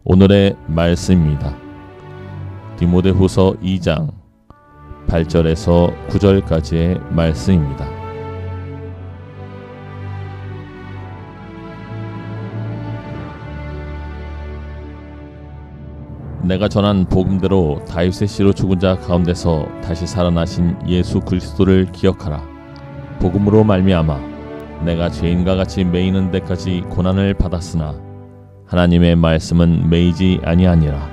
오늘의 말씀입니다. 디모데후서 2장 8절에서 9절까지의 말씀입니다. 내가 전한 복음대로 다윗의 씨로 죽은 자 가운데서 다시 살아나신 예수 그리스도를 기억하라. 복음으로 말미암아 내가 죄인과 같이 매이는 데까지 고난을 받았으나 하나님의 말씀은 매이지 아니하니라.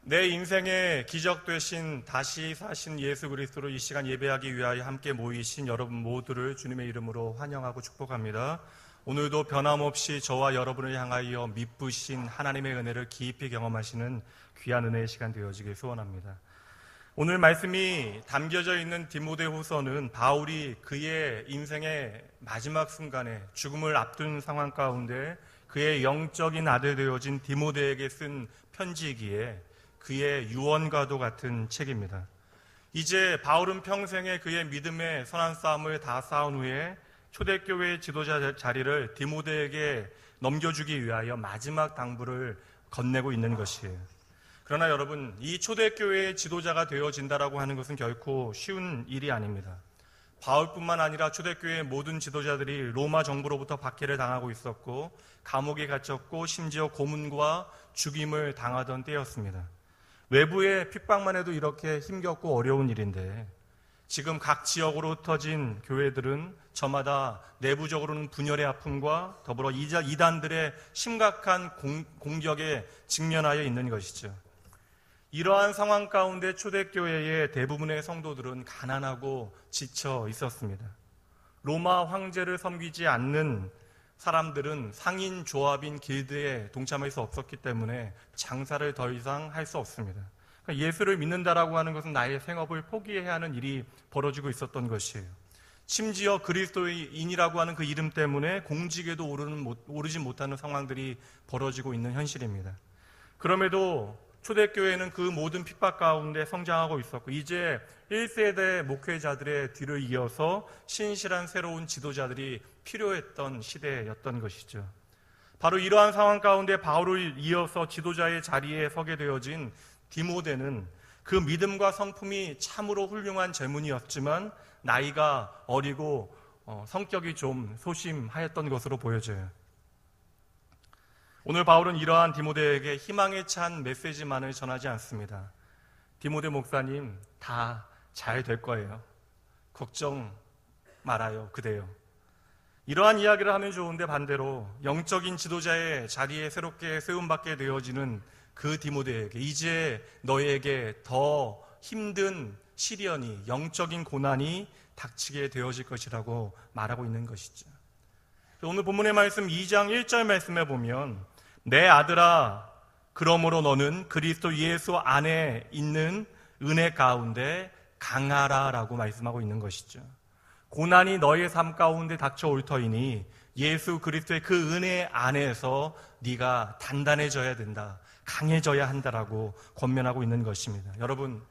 내 인생의 기적 되신 다시 사신 예수 그리스도로 이 시간 예배하기 위하여 함께 모이신 여러분 모두를 주님의 이름으로 환영하고 축복합니다. 오늘도 변함없이 저와 여러분을 향하여 미쁘신 하나님의 은혜를 깊이 경험하시는 귀한 은혜의 시간 되어지길 소원합니다. 오늘 말씀이 담겨져 있는 디모데후서는 바울이 그의 인생의 마지막 순간에 죽음을 앞둔 상황 가운데 그의 영적인 아들 되어진 디모데에게 쓴 편지이기에 그의 유언과도 같은 책입니다. 이제 바울은 평생에 그의 믿음의 선한 싸움을 다 싸운 후에 초대교회의 지도자 자리를 디모데에게 넘겨주기 위하여 마지막 당부를 건네고 있는 것이에요. 그러나 여러분, 이 초대교회의 지도자가 되어진다라고 하는 것은 결코 쉬운 일이 아닙니다. 바울뿐만 아니라 초대교회의 모든 지도자들이 로마 정부로부터 박해를 당하고 있었고 감옥에 갇혔고 심지어 고문과 죽임을 당하던 때였습니다. 외부의 핍박만 해도 이렇게 힘겹고 어려운 일인데 지금 각 지역으로 흩어진 교회들은 저마다 내부적으로는 분열의 아픔과 더불어 이단들의 심각한 공격에 직면하여 있는 것이죠. 이러한 상황 가운데 초대교회의 대부분의 성도들은 가난하고 지쳐 있었습니다. 로마 황제를 섬기지 않는 사람들은 상인 조합인 길드에 동참할 수 없었기 때문에 장사를 더 이상 할 수 없습니다. 그러니까 예수를 믿는다라고 하는 것은 나의 생업을 포기해야 하는 일이 벌어지고 있었던 것이에요. 심지어 그리스도인이라고 하는 그 이름 때문에 공직에도 오르지 못하는 상황들이 벌어지고 있는 현실입니다. 그럼에도 초대교회는 그 모든 핍박 가운데 성장하고 있었고 이제 1세대 목회자들의 뒤를 이어서 신실한 새로운 지도자들이 필요했던 시대였던 것이죠. 바로 이러한 상황 가운데 바울을 이어서 지도자의 자리에 서게 되어진 디모데는 그 믿음과 성품이 참으로 훌륭한 제문이었지만 나이가 어리고 성격이 좀 소심하였던 것으로 보여져요. 오늘 바울은 이러한 디모데에게 희망에 찬 메시지만을 전하지 않습니다. 디모데 목사님, 다 잘 될 거예요. 걱정 말아요, 그대요. 이러한 이야기를 하면 좋은데 반대로 영적인 지도자의 자리에 새롭게 세움받게 되어지는 그 디모데에게 이제 너에게 더 힘든 시련이, 영적인 고난이 닥치게 되어질 것이라고 말하고 있는 것이죠. 오늘 본문의 말씀 2장 1절 말씀에 보면 내 아들아, 그러므로 너는 그리스도 예수 안에 있는 은혜 가운데 강하라 라고 말씀하고 있는 것이죠. 고난이 너의 삶 가운데 닥쳐올 터이니 예수 그리스도의 그 은혜 안에서 네가 단단해져야 된다, 강해져야 한다라고 권면하고 있는 것입니다. 여러분,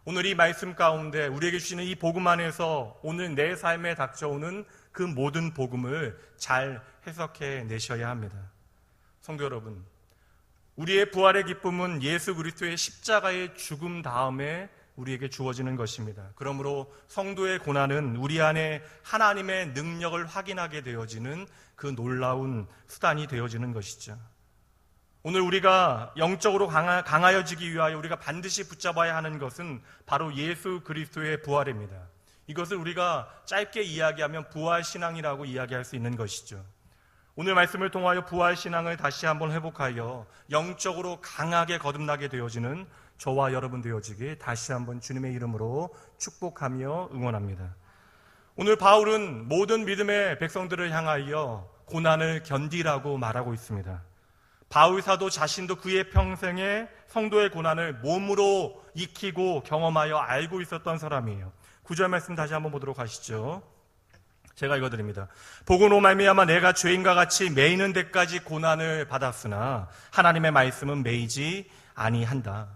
오늘 이 말씀 가운데 우리에게 주시는 이 복음 안에서 오늘 내 삶에 닥쳐오는 그 모든 복음을 잘 해석해 내셔야 합니다. 성도 여러분, 우리의 부활의 기쁨은 예수 그리스도의 십자가의 죽음 다음에 우리에게 주어지는 것입니다. 그러므로 성도의 고난은 우리 안에 하나님의 능력을 확인하게 되어지는 그 놀라운 수단이 되어지는 것이죠. 오늘 우리가 영적으로 강하여지기 위하여 우리가 반드시 붙잡아야 하는 것은 바로 예수 그리스도의 부활입니다. 이것을 우리가 짧게 이야기하면 부활신앙이라고 이야기할 수 있는 것이죠. 오늘 말씀을 통하여 부활신앙을 다시 한번 회복하여 영적으로 강하게 거듭나게 되어지는 저와 여러분 되어지길 다시 한번 주님의 이름으로 축복하며 응원합니다. 오늘 바울은 모든 믿음의 백성들을 향하여 고난을 견디라고 말하고 있습니다. 바울 사도 자신도 그의 평생에 성도의 고난을 몸으로 익히고 경험하여 알고 있었던 사람이에요. 9절 말씀 다시 한번 보도록 하시죠. 제가 읽어드립니다. 복음으로 말미암아 내가 죄인과 같이 매이는 데까지 고난을 받았으나 하나님의 말씀은 매이지 아니한다.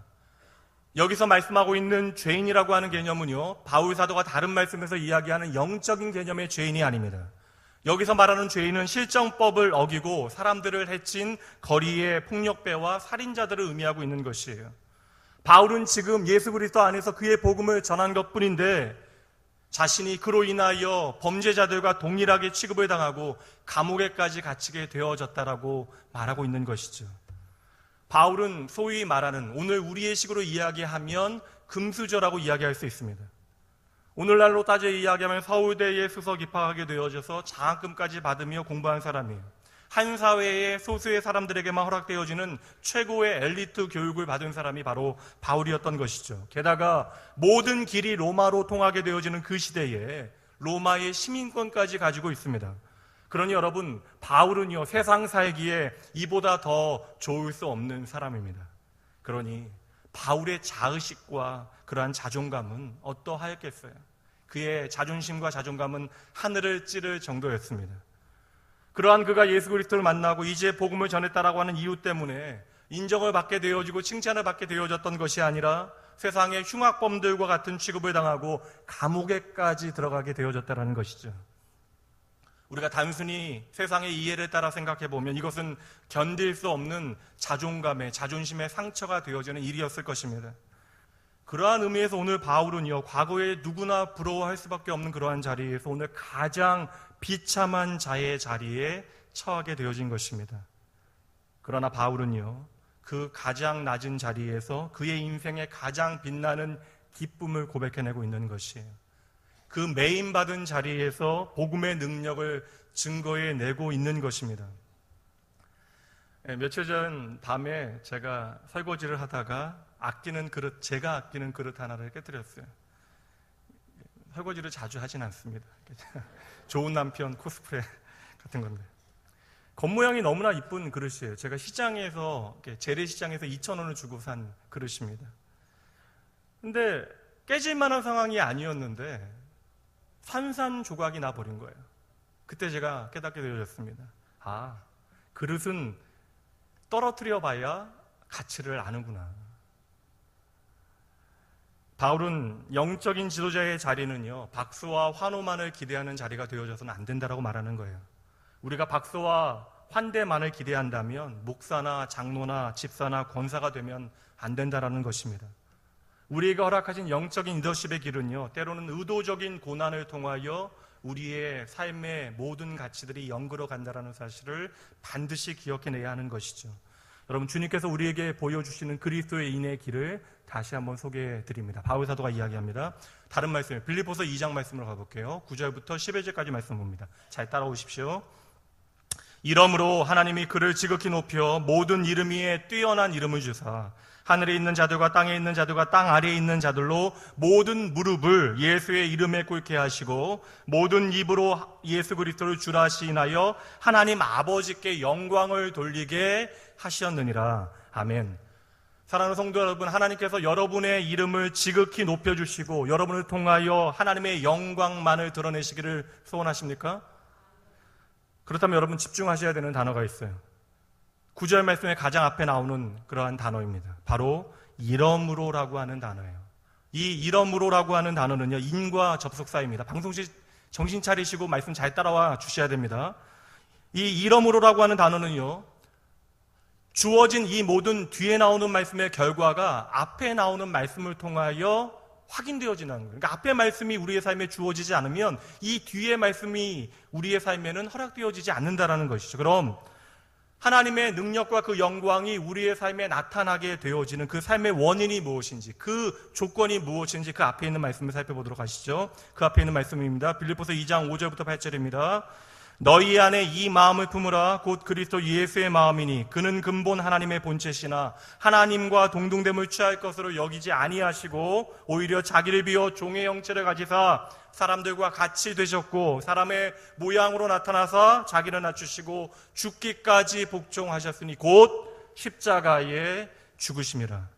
여기서 말씀하고 있는 죄인이라고 하는 개념은요, 바울 사도가 다른 말씀에서 이야기하는 영적인 개념의 죄인이 아닙니다. 여기서 말하는 죄인은 실정법을 어기고 사람들을 해친 거리의 폭력배와 살인자들을 의미하고 있는 것이에요. 바울은 지금 예수 그리스도 안에서 그의 복음을 전한 것뿐인데 자신이 그로 인하여 범죄자들과 동일하게 취급을 당하고 감옥에까지 갇히게 되어졌다라고 말하고 있는 것이죠. 바울은 소위 말하는, 오늘 우리의 식으로 이야기하면 금수저라고 이야기할 수 있습니다. 오늘날로 따져 이야기하면 서울대에 수석 입학하게 되어져서 장학금까지 받으며 공부한 사람이에요. 한 사회의 소수의 사람들에게만 허락되어지는 최고의 엘리트 교육을 받은 사람이 바로 바울이었던 것이죠. 게다가 모든 길이 로마로 통하게 되어지는 그 시대에 로마의 시민권까지 가지고 있습니다. 그러니 여러분, 바울은요, 세상 살기에 이보다 더 좋을 수 없는 사람입니다. 그러니 바울의 자의식과 그러한 자존감은 어떠하였겠어요? 그의 자존심과 자존감은 하늘을 찌를 정도였습니다. 그러한 그가 예수 그리스도를 만나고 이제 복음을 전했다라고 하는 이유 때문에 인정을 받게 되어지고 칭찬을 받게 되어졌던 것이 아니라 세상의 흉악범들과 같은 취급을 당하고 감옥에까지 들어가게 되어졌다는 것이죠. 우리가 단순히 세상의 이해를 따라 생각해 보면 이것은 견딜 수 없는 자존감의, 자존심의 상처가 되어지는 일이었을 것입니다. 그러한 의미에서 오늘 바울은요, 과거에 누구나 부러워할 수밖에 없는 그러한 자리에서 오늘 가장 비참한 자의 자리에 처하게 되어진 것입니다. 그러나 바울은요, 그 가장 낮은 자리에서 그의 인생의 가장 빛나는 기쁨을 고백해내고 있는 것이에요. 그 메인받은 자리에서 복음의 능력을 증거해내고 있는 것입니다. 며칠 전 밤에 제가 설거지를 하다가 제가 아끼는 그릇 하나를 깨뜨렸어요. 설거지를 자주 하진 않습니다. 좋은 남편 코스프레 같은 건데. 겉모양이 너무나 이쁜 그릇이에요. 제가 재래시장에서 2,000원을 주고 산 그릇입니다. 근데 깨질 만한 상황이 아니었는데 산산조각이 나버린 거예요. 그때 제가 깨닫게 되어졌습니다. 그릇은 떨어뜨려 봐야 가치를 아는구나. 바울은 영적인 지도자의 자리는요, 박수와 환호만을 기대하는 자리가 되어져서는 안 된다라고 말하는 거예요. 우리가 박수와 환대만을 기대한다면 목사나 장로나 집사나 권사가 되면 안 된다라는 것입니다. 우리에게 허락하신 영적인 리더십의 길은요, 때로는 의도적인 고난을 통하여 우리의 삶의 모든 가치들이 연결어 간다라는 사실을 반드시 기억해내야 하는 것이죠. 여러분, 주님께서 우리에게 보여주시는 그리스도의 인의 길을 다시 한번 소개해 드립니다. 바울 사도가 이야기합니다. 다른 말씀이에요. 빌립보서 2장 말씀으로 가볼게요. 9절부터 11절까지 말씀 봅니다. 잘 따라오십시오. 이러므로 하나님이 그를 지극히 높여 모든 이름 위에 뛰어난 이름을 주사 하늘에 있는 자들과 땅에 있는 자들과 땅 아래에 있는 자들로 모든 무릎을 예수의 이름에 꿇게 하시고 모든 입으로 예수 그리스도를 주라 시인하여 하나님 아버지께 영광을 돌리게 하셨느니라. 아멘. 사랑하는 성도 여러분, 하나님께서 여러분의 이름을 지극히 높여주시고 여러분을 통하여 하나님의 영광만을 드러내시기를 소원하십니까? 그렇다면 여러분 집중하셔야 되는 단어가 있어요. 9절 말씀의 가장 앞에 나오는 그러한 단어입니다. 바로 이러므로라고 하는 단어예요. 이 이러므로라고 하는 단어는요, 인과 접속사입니다. 방송실 정신 차리시고 말씀 잘 따라와 주셔야 됩니다. 이 이러므로라고 하는 단어는요, 주어진 이 모든 뒤에 나오는 말씀의 결과가 앞에 나오는 말씀을 통하여 확인되어지는 거예요. 그러니까 앞에 말씀이 우리의 삶에 주어지지 않으면 이 뒤의 말씀이 우리의 삶에는 허락되어지지 않는다라는 것이죠. 그럼 하나님의 능력과 그 영광이 우리의 삶에 나타나게 되어지는 그 삶의 원인이 무엇인지, 그 조건이 무엇인지 그 앞에 있는 말씀을 살펴보도록 하시죠. 그 앞에 있는 말씀입니다. 빌립보서 2장 5절부터 8절입니다. 너희 안에 이 마음을 품으라. 곧 그리스도 예수의 마음이니 그는 근본 하나님의 본체시나 하나님과 동등됨을 취할 것으로 여기지 아니하시고 오히려 자기를 비워 종의 형체를 가지사 사람들과 같이 되셨고 사람의 모양으로 나타나사 자기를 낮추시고 죽기까지 복종하셨으니 곧 십자가에 죽으심이라.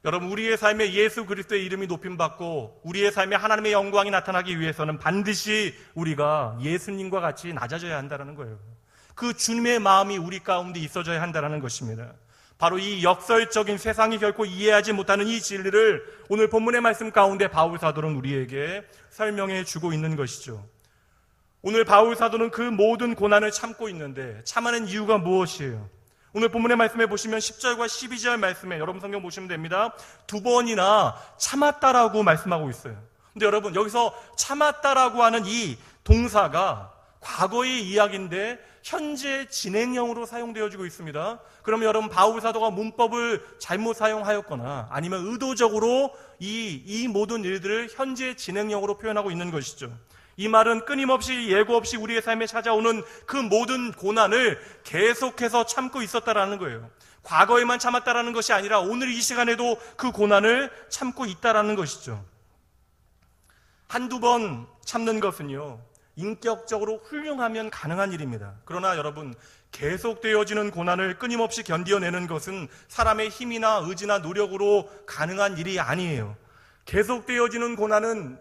여러분, 우리의 삶에 예수 그리스도의 이름이 높임받고 우리의 삶에 하나님의 영광이 나타나기 위해서는 반드시 우리가 예수님과 같이 낮아져야 한다는 거예요. 그 주님의 마음이 우리 가운데 있어져야 한다는 것입니다. 바로 이 역설적인 세상이 결코 이해하지 못하는 이 진리를 오늘 본문의 말씀 가운데 바울 사도는 우리에게 설명해 주고 있는 것이죠. 오늘 바울 사도는 그 모든 고난을 참고 있는데 참아낸 이유가 무엇이에요? 오늘 본문의 말씀에 보시면 10절과 12절 말씀에 여러분 성경 보시면 됩니다. 2번이나 참았다라고 말씀하고 있어요. 근데 여러분 여기서 참았다라고 하는 이 동사가 과거의 이야기인데 현재 진행형으로 사용되어지고 있습니다. 그러면 여러분 바울 사도가 문법을 잘못 사용하였거나 아니면 의도적으로 이 모든 일들을 현재 진행형으로 표현하고 있는 것이죠. 이 말은 끊임없이 예고 없이 우리의 삶에 찾아오는 그 모든 고난을 계속해서 참고 있었다라는 거예요. 과거에만 참았다라는 것이 아니라 오늘 이 시간에도 그 고난을 참고 있다라는 것이죠. 한두 번 참는 것은요, 인격적으로 훌륭하면 가능한 일입니다. 그러나 여러분, 계속되어지는 고난을 끊임없이 견디어내는 것은 사람의 힘이나 의지나 노력으로 가능한 일이 아니에요. 계속되어지는 고난은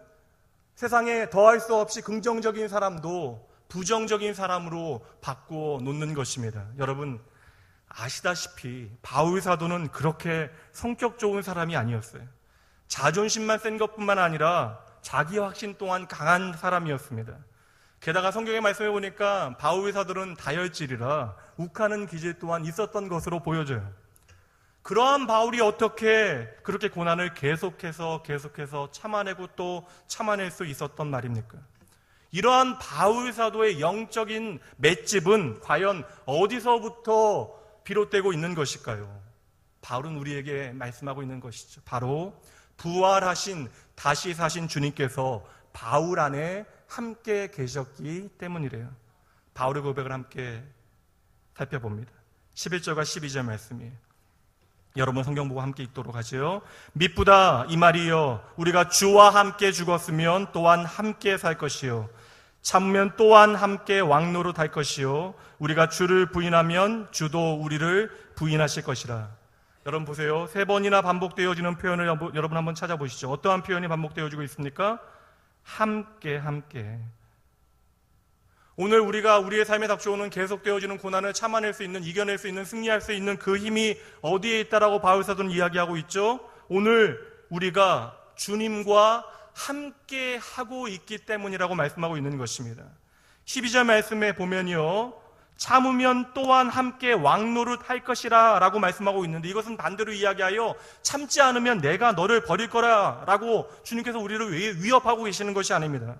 세상에 더할 수 없이 긍정적인 사람도 부정적인 사람으로 바꾸어 놓는 것입니다. 여러분 아시다시피 바울 사도는 그렇게 성격 좋은 사람이 아니었어요. 자존심만 센 것뿐만 아니라 자기 확신 또한 강한 사람이었습니다. 게다가 성경의 말씀에 보니까 바울 사도는 다혈질이라 욱하는 기질 또한 있었던 것으로 보여져요. 그러한 바울이 어떻게 그렇게 고난을 계속해서 참아내고 또 참아낼 수 있었던 말입니까? 이러한 바울 사도의 영적인 맷집은 과연 어디서부터 비롯되고 있는 것일까요? 바울은 우리에게 말씀하고 있는 것이죠. 바로 부활하신 다시 사신 주님께서 바울 안에 함께 계셨기 때문이래요. 바울의 고백을 함께 살펴봅니다. 11절과 12절 말씀이에요. 여러분 성경 보고 함께 읽도록 하죠. 미쁘다 이 말이여 우리가 주와 함께 죽었으면 또한 함께 살 것이요 참으면 또한 함께 왕노릇 할 것이요 우리가 주를 부인하면 주도 우리를 부인하실 것이라. 여러분 보세요. 3번이나 반복되어지는 표현을 여러분 한번 찾아보시죠. 어떠한 표현이 반복되어지고 있습니까? 함께. 오늘 우리가 우리의 삶에 닥쳐오는 계속되어지는 고난을 참아낼 수 있는, 이겨낼 수 있는, 승리할 수 있는 그 힘이 어디에 있다라고 바울 사도는 이야기하고 있죠? 오늘 우리가 주님과 함께 하고 있기 때문이라고 말씀하고 있는 것입니다. 12절 말씀에 보면요, 참으면 또한 함께 왕노릇 할 것이라 라고 말씀하고 있는데, 이것은 반대로 이야기하여 참지 않으면 내가 너를 버릴 거라 라고 주님께서 우리를 위협하고 계시는 것이 아닙니다.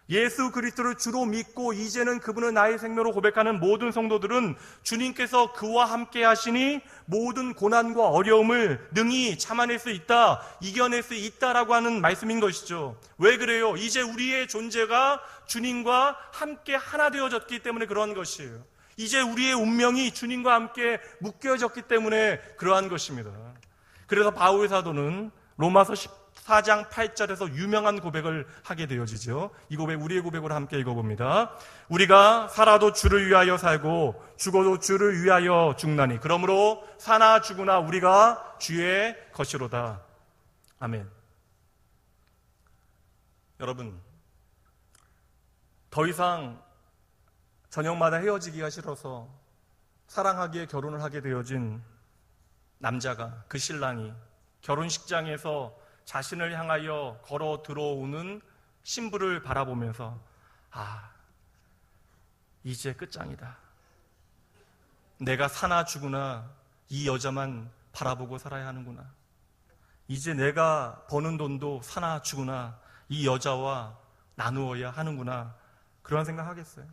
예수 그리스도를 주로 믿고 이제는 그분을 나의 생명으로 고백하는 모든 성도들은 주님께서 그와 함께 하시니 모든 고난과 어려움을 능히 참아낼 수 있다, 이겨낼 수 있다라고 하는 말씀인 것이죠. 왜 그래요? 이제 우리의 존재가 주님과 함께 하나 되어졌기 때문에 그러한 것이에요. 이제 우리의 운명이 주님과 함께 묶여졌기 때문에 그러한 것입니다. 그래서 바울 사도는 로마서 14장 8절에서 유명한 고백을 하게 되어지죠. 이 고백, 우리의 고백으로 함께 읽어봅니다. 우리가 살아도 주를 위하여 살고 죽어도 주를 위하여 죽나니 그러므로 사나 죽으나 우리가 주의 것이로다. 아멘. 여러분, 더 이상 저녁마다 헤어지기가 싫어서 사랑하기에 결혼을 하게 되어진 남자가, 그 신랑이 결혼식장에서 자신을 향하여 걸어 들어오는 신부를 바라보면서 이제 끝장이다. 내가 사나 죽으나 이 여자만 바라보고 살아야 하는구나. 이제 내가 버는 돈도 사나 죽으나 이 여자와 나누어야 하는구나. 그런 생각하겠어요.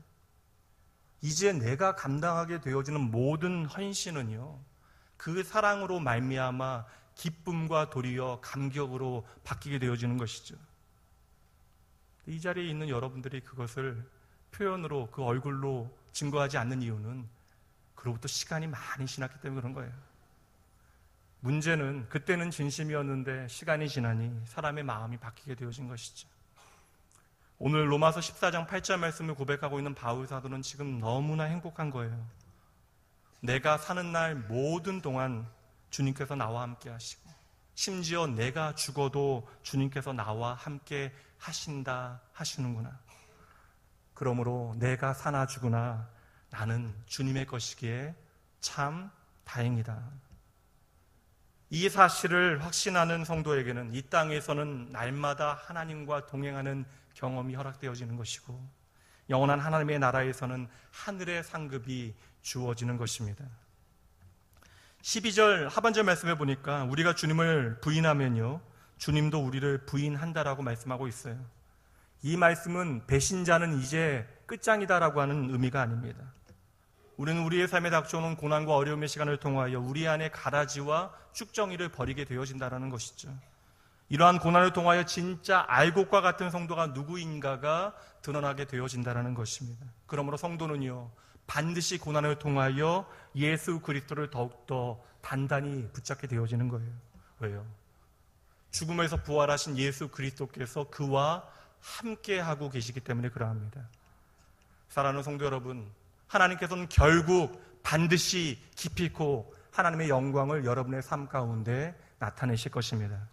이제 내가 감당하게 되어지는 모든 헌신은요, 그 사랑으로 말미암아 기쁨과 도리어 감격으로 바뀌게 되어지는 것이죠. 이 자리에 있는 여러분들이 그것을 표현으로, 그 얼굴로 증거하지 않는 이유는 그로부터 시간이 많이 지났기 때문에 그런 거예요. 문제는 그때는 진심이었는데 시간이 지나니 사람의 마음이 바뀌게 되어진 것이죠. 오늘 로마서 14장 8절 말씀을 고백하고 있는 바울 사도는 지금 너무나 행복한 거예요. 내가 사는 날 모든 동안 주님께서 나와 함께 하시고, 심지어 내가 죽어도 주님께서 나와 함께 하신다 하시는구나. 그러므로 내가 사나 죽으나 나는 주님의 것이기에 참 다행이다. 이 사실을 확신하는 성도에게는 이 땅에서는 날마다 하나님과 동행하는 경험이 허락되어지는 것이고, 영원한 하나님의 나라에서는 하늘의 상급이 주어지는 것입니다. 12절 하반절 말씀에 보니까 우리가 주님을 부인하면요, 주님도 우리를 부인한다라고 말씀하고 있어요. 이 말씀은 배신자는 이제 끝장이다라고 하는 의미가 아닙니다. 우리는 우리의 삶에 닥쳐오는 고난과 어려움의 시간을 통하여 우리 안에 가라지와 쭉정이를 버리게 되어진다는 것이죠. 이러한 고난을 통하여 진짜 알곡과 같은 성도가 누구인가가 드러나게 되어진다는 것입니다. 그러므로 성도는요, 반드시 고난을 통하여 예수 그리스도를 더욱더 단단히 붙잡게 되어지는 거예요. 왜요? 죽음에서 부활하신 예수 그리스도께서 그와 함께하고 계시기 때문에 그러합니다. 사랑하는 성도 여러분, 하나님께서는 결국 반드시 기필코 하나님의 영광을 여러분의 삶 가운데 나타내실 것입니다.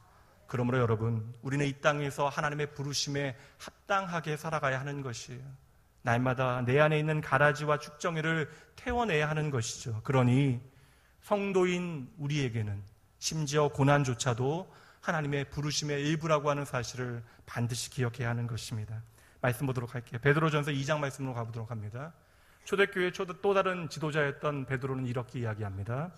그러므로 여러분, 우리는 이 땅에서 하나님의 부르심에 합당하게 살아가야 하는 것이에요. 날마다 내 안에 있는 가라지와 축정이를 태워내야 하는 것이죠. 그러니 성도인 우리에게는 심지어 고난조차도 하나님의 부르심의 일부라고 하는 사실을 반드시 기억해야 하는 것입니다. 말씀 보도록 할게요. 베드로전서 2장 말씀으로 가보도록 합니다. 초대교회의 또 다른 지도자였던 베드로는 이렇게 이야기합니다.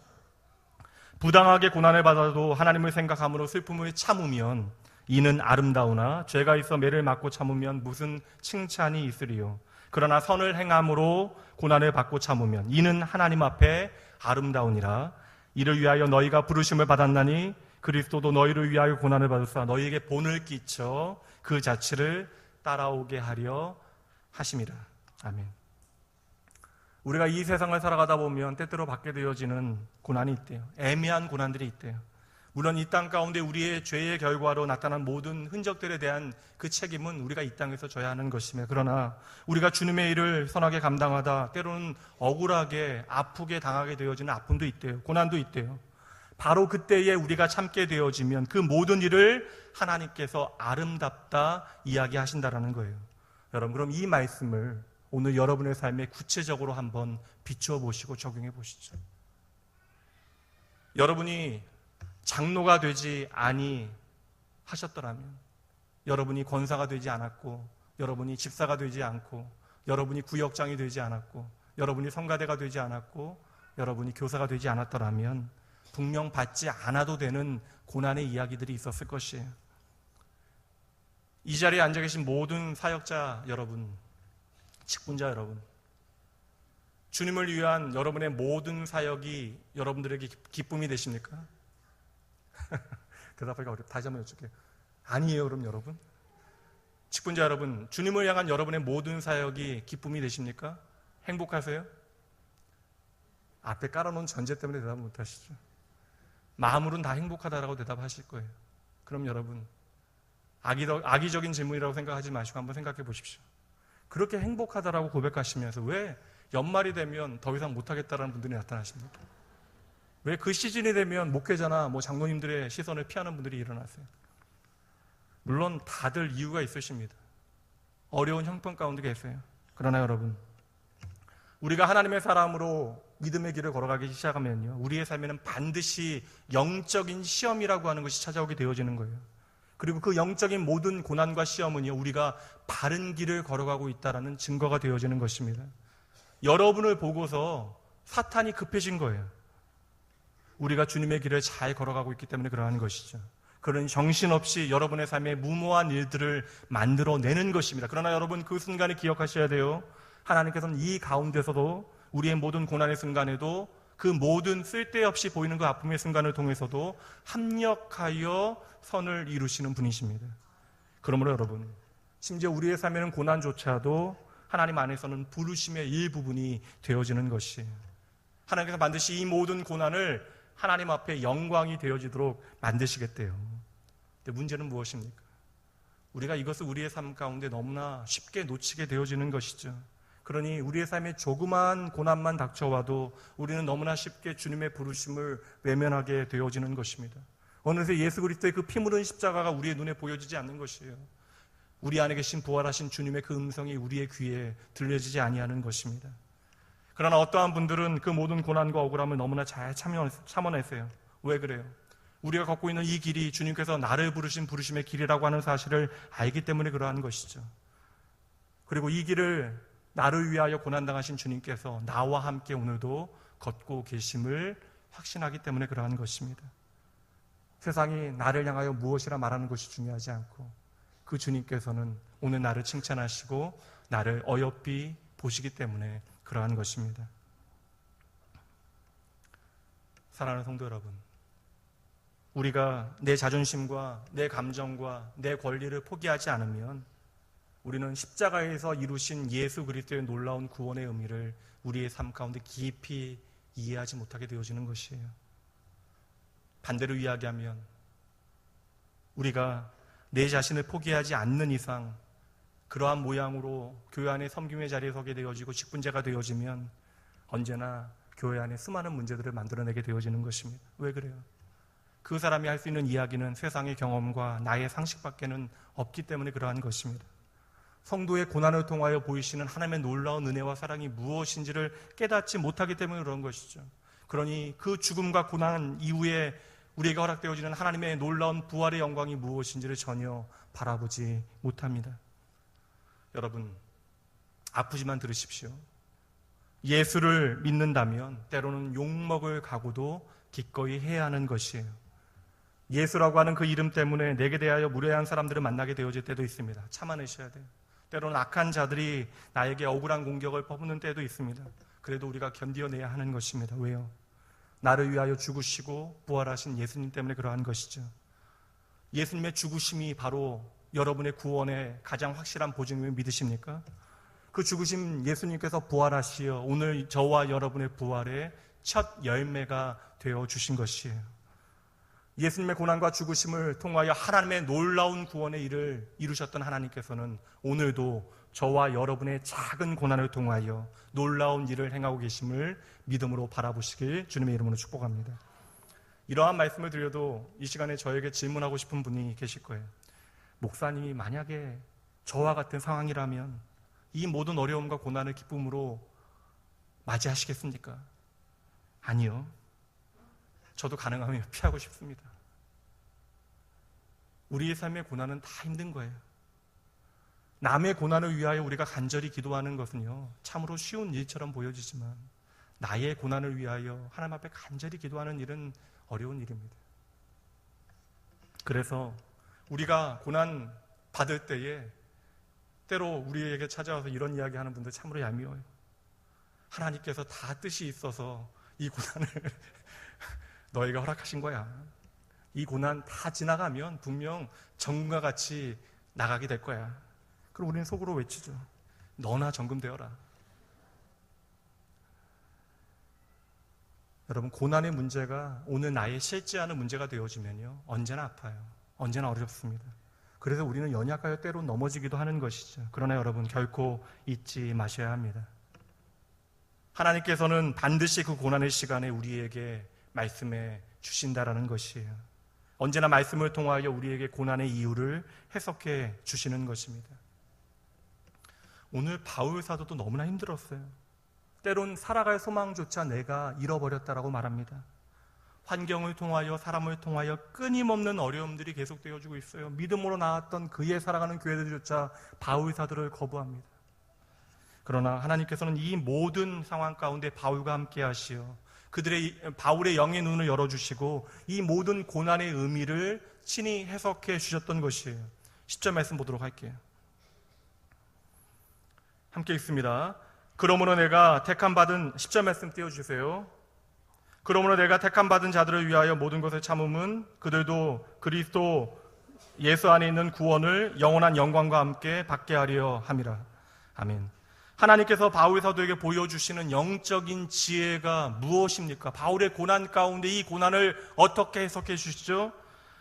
부당하게 고난을 받아도 하나님을 생각함으로 슬픔을 참으면 이는 아름다우나 죄가 있어 매를 맞고 참으면 무슨 칭찬이 있으리요. 그러나 선을 행함으로 고난을 받고 참으면 이는 하나님 앞에 아름다우니라. 이를 위하여 너희가 부르심을 받았나니 그리스도도 너희를 위하여 고난을 받으사 너희에게 본을 끼쳐 그 자취를 따라오게 하려 하심이라. 아멘. 우리가 이 세상을 살아가다 보면 때때로 받게 되어지는 고난이 있대요. 애매한 고난들이 있대요. 물론 이 땅 가운데 우리의 죄의 결과로 나타난 모든 흔적들에 대한 그 책임은 우리가 이 땅에서 져야 하는 것이며, 그러나 우리가 주님의 일을 선하게 감당하다 때로는 억울하게 아프게 당하게 되어지는 아픔도 있대요. 고난도 있대요. 바로 그때에 우리가 참게 되어지면 그 모든 일을 하나님께서 아름답다 이야기하신다라는 거예요. 여러분, 그럼 이 말씀을 오늘 여러분의 삶에 구체적으로 한번 비추어 보시고 적용해 보시죠. 여러분이 장로가 되지 아니하셨더라면, 여러분이 권사가 되지 않았고, 여러분이 집사가 되지 않고, 여러분이 구역장이 되지 않았고, 여러분이 성가대가 되지 않았고, 여러분이 교사가 되지 않았더라면 분명 받지 않아도 되는 고난의 이야기들이 있었을 것이에요. 이 자리에 앉아 계신 모든 사역자 여러분, 직분자 여러분, 주님을 위한 여러분의 모든 사역이 여러분들에게 기쁨이 되십니까? 대답하기가 어렵다. 다시 한번 여쭙게요. 아니에요, 그럼 여러분? 직분자 여러분, 주님을 향한 여러분의 모든 사역이 기쁨이 되십니까? 행복하세요? 앞에 깔아놓은 전제 때문에 대답 못하시죠. 마음으로는 다 행복하다라고 대답하실 거예요. 그럼 여러분, 악의적인 질문이라고 생각하지 마시고 한번 생각해 보십시오. 그렇게 행복하다라고 고백하시면서 왜 연말이 되면 더 이상 못하겠다라는 분들이 나타나십니까? 왜 그 시즌이 되면 목회자나 장로님들의 시선을 피하는 분들이 일어나세요? 물론 다들 이유가 있으십니다. 어려운 형편 가운데 계세요. 그러나 여러분, 우리가 하나님의 사람으로 믿음의 길을 걸어가기 시작하면요, 우리의 삶에는 반드시 영적인 시험이라고 하는 것이 찾아오게 되어지는 거예요. 그리고 그 영적인 모든 고난과 시험은요, 우리가 바른 길을 걸어가고 있다는 증거가 되어지는 것입니다. 여러분을 보고서 사탄이 급해진 거예요. 우리가 주님의 길을 잘 걸어가고 있기 때문에 그러한 것이죠. 그런 정신없이 여러분의 삶에 무모한 일들을 만들어내는 것입니다. 그러나 여러분, 그 순간에 기억하셔야 돼요. 하나님께서는 이 가운데서도 우리의 모든 고난의 순간에도 그 모든 쓸데없이 보이는 그 아픔의 순간을 통해서도 합력하여 선을 이루시는 분이십니다. 그러므로 여러분, 심지어 우리의 삶에는 고난조차도 하나님 안에서는 부르심의 일부분이 되어지는 것이에요. 하나님께서 반드시 이 모든 고난을 하나님 앞에 영광이 되어지도록 만드시겠대요. 근데 문제는 무엇입니까? 우리가 이것을 우리의 삶 가운데 너무나 쉽게 놓치게 되어지는 것이죠. 그러니 우리의 삶에 조그마한 고난만 닥쳐와도 우리는 너무나 쉽게 주님의 부르심을 외면하게 되어지는 것입니다. 어느새 예수 그리스도의 그 피 묻은 십자가가 우리의 눈에 보여지지 않는 것이에요. 우리 안에 계신 부활하신 주님의 그 음성이 우리의 귀에 들려지지 아니하는 것입니다. 그러나 어떠한 분들은 그 모든 고난과 억울함을 너무나 잘 참아내세요. 왜 그래요? 우리가 걷고 있는 이 길이 주님께서 나를 부르신 부르심의 길이라고 하는 사실을 알기 때문에 그러한 것이죠. 그리고 이 길을 나를 위하여 고난당하신 주님께서 나와 함께 오늘도 걷고 계심을 확신하기 때문에 그러한 것입니다. 세상이 나를 향하여 무엇이라 말하는 것이 중요하지 않고 그 주님께서는 오늘 나를 칭찬하시고 나를 어여삐 보시기 때문에 그러한 것입니다. 사랑하는 성도 여러분, 우리가 내 자존심과 내 감정과 내 권리를 포기하지 않으면 우리는 십자가에서 이루신 예수 그리스도의 놀라운 구원의 의미를 우리의 삶 가운데 깊이 이해하지 못하게 되어지는 것이에요. 반대로 이야기하면 우리가 내 자신을 포기하지 않는 이상 그러한 모양으로 교회 안에 섬김의 자리에 서게 되어지고 직분자가 되어지면 언제나 교회 안에 수많은 문제들을 만들어내게 되어지는 것입니다. 왜 그래요? 그 사람이 할 수 있는 이야기는 세상의 경험과 나의 상식밖에는 없기 때문에 그러한 것입니다. 성도의 고난을 통하여 보이시는 하나님의 놀라운 은혜와 사랑이 무엇인지를 깨닫지 못하기 때문에 그런 것이죠. 그러니 그 죽음과 고난 이후에 우리에게 허락되어지는 하나님의 놀라운 부활의 영광이 무엇인지를 전혀 바라보지 못합니다. 여러분, 아프지만 들으십시오. 예수를 믿는다면 때로는 욕먹을 각오도 기꺼이 해야 하는 것이에요. 예수라고 하는 그 이름 때문에 내게 대하여 무례한 사람들을 만나게 되어질 때도 있습니다. 참아내셔야 돼요. 때로는 악한 자들이 나에게 억울한 공격을 퍼붓는 때도 있습니다. 그래도 우리가 견디어내야 하는 것입니다. 왜요? 나를 위하여 죽으시고 부활하신 예수님 때문에 그러한 것이죠. 예수님의 죽으심이 바로 여러분의 구원의 가장 확실한 보증임을 믿으십니까? 그 죽으신 예수님께서 부활하시어 오늘 저와 여러분의 부활의 첫 열매가 되어 주신 것이에요. 예수님의 고난과 죽으심을 통하여 하나님의 놀라운 구원의 일을 이루셨던 하나님께서는 오늘도 저와 여러분의 작은 고난을 통하여 놀라운 일을 행하고 계심을 믿음으로 바라보시길 주님의 이름으로 축복합니다. 이러한 말씀을 드려도 이 시간에 저에게 질문하고 싶은 분이 계실 거예요. 목사님이 만약에 저와 같은 상황이라면 이 모든 어려움과 고난을 기쁨으로 맞이하시겠습니까? 아니요. 저도 가능하면 피하고 싶습니다. 우리의 삶의 고난은 다 힘든 거예요. 남의 고난을 위하여 우리가 간절히 기도하는 것은요, 참으로 쉬운 일처럼 보여지지만 나의 고난을 위하여 하나님 앞에 간절히 기도하는 일은 어려운 일입니다. 그래서 우리가 고난 받을 때에 때로 우리에게 찾아와서 이런 이야기하는 분들 참으로 얄미워요. 하나님께서 다 뜻이 있어서 이 고난을 너희가 허락하신 거야. 이 고난 다 지나가면 분명 정금과 같이 나가게 될 거야. 그럼 우리는 속으로 외치죠. 너나 정금 되어라. 여러분, 고난의 문제가 오늘 나의 실제하는 문제가 되어지면요, 언제나 아파요. 언제나 어렵습니다. 그래서 우리는 연약하여 때로 넘어지기도 하는 것이죠. 그러나 여러분, 결코 잊지 마셔야 합니다. 하나님께서는 반드시 그 고난의 시간에 우리에게 말씀해 주신다라는 것이에요. 언제나 말씀을 통하여 우리에게 고난의 이유를 해석해 주시는 것입니다. 오늘 바울 사도도 너무나 힘들었어요. 때론 살아갈 소망조차 내가 잃어버렸다라고 말합니다. 환경을 통하여 사람을 통하여 끊임없는 어려움들이 계속되어지고 있어요. 믿음으로 나왔던 그의 살아가는 교회들조차 바울 사도를 거부합니다. 그러나 하나님께서는 이 모든 상황 가운데 바울과 함께 하시어 바울의 영의 눈을 열어주시고 이 모든 고난의 의미를 친히 해석해 주셨던 것이에요. 10절 말씀 보도록 할게요. 함께 읽습니다. 그러므로 내가 택함받은 10절 말씀 띄워주세요. 그러므로 내가 택함받은 자들을 위하여 모든 것을 참음은 그들도 그리스도 예수 안에 있는 구원을 영원한 영광과 함께 받게 하려 함이라. 아멘. 하나님께서 바울 사도에게 보여주시는 영적인 지혜가 무엇입니까? 바울의 고난 가운데 이 고난을 어떻게 해석해 주시죠?